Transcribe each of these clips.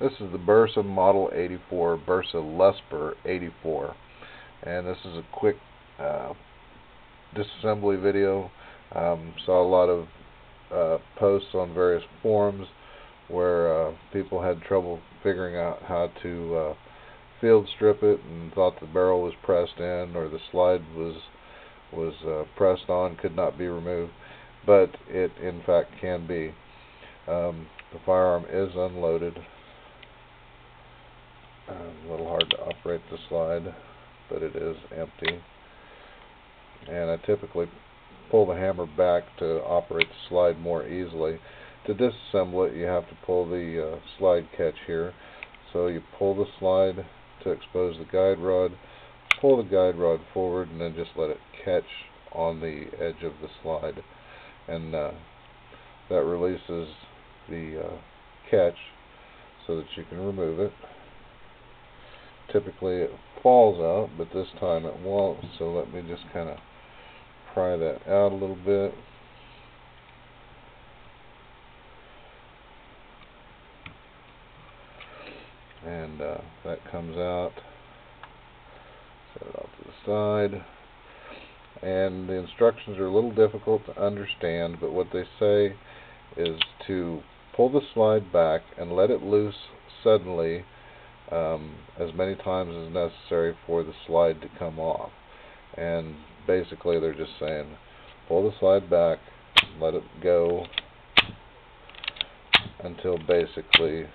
This is the BERSA Model 84, BERSA Lusber 84, and this is a quick disassembly video. Saw a lot of posts on various forums where people had trouble figuring out how to field strip it and thought the barrel was pressed in or the slide was pressed on, could not be removed, but it in fact can be. The firearm is unloaded. A little hard to operate the slide, but it is empty. And I typically pull the hammer back to operate the slide more easily. To disassemble it, you have to pull the slide catch here. So you pull the slide to expose the guide rod, pull the guide rod forward, and then just let it catch on the edge of the slide. And that releases the catch so that you can remove it. Typically it falls out, but this time it won't, so let me just kind of pry that out a little bit. And that comes out. Set it off to the side. And the instructions are a little difficult to understand, but what they say is to pull the slide back and let it loose suddenly as many times as necessary for the slide to come off. And basically they're just saying pull the slide back, let it go until basically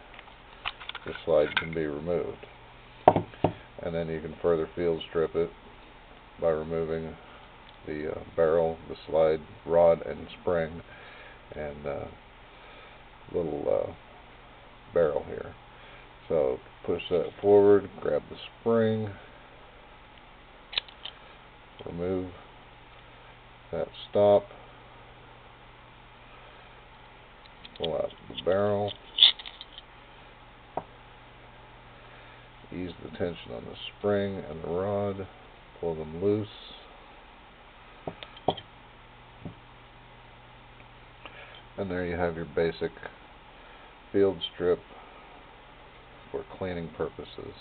the slide can be removed. And then you can further field strip it by removing the barrel, the slide rod and spring, and little barrel here. So push that forward, grab the spring, remove that stop, pull out the barrel, ease the tension on the spring and the rod, pull them loose, and there you have your basic field strip for cleaning purposes.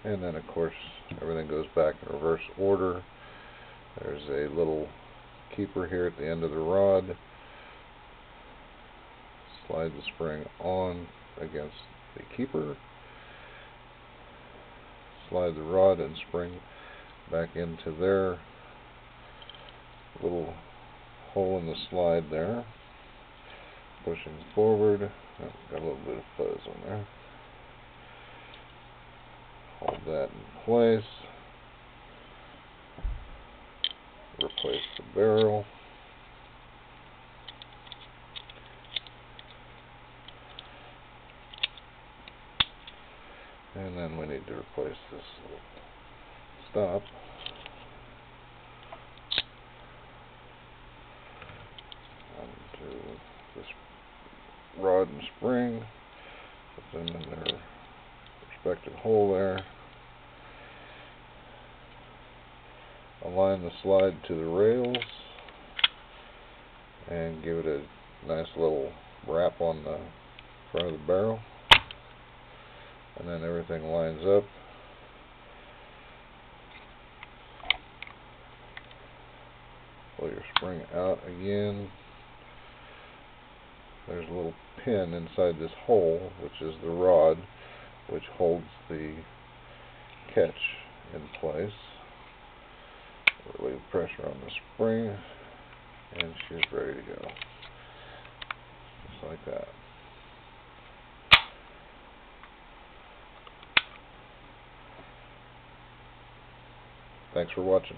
And then of course everything goes back in reverse order. There's a little keeper here at the end of the rod. Slide the spring on against the keeper. Slide the rod and spring back into their little hole in the slide there. Pushing forward. Oh, got a little bit of fuzz on there. Hold that in place. Replace the barrel. And then we need to replace this little stop. Onto this rod and spring. Put them in their respective hole there. Align the slide to the rails and give it a nice little wrap on the front of the barrel, and then everything lines up. Pull your spring out again. There's a little pin inside this hole, which is the rod, which holds the catch in place. Relieve pressure on the spring, and she's ready to go. Just like that. Thanks for watching.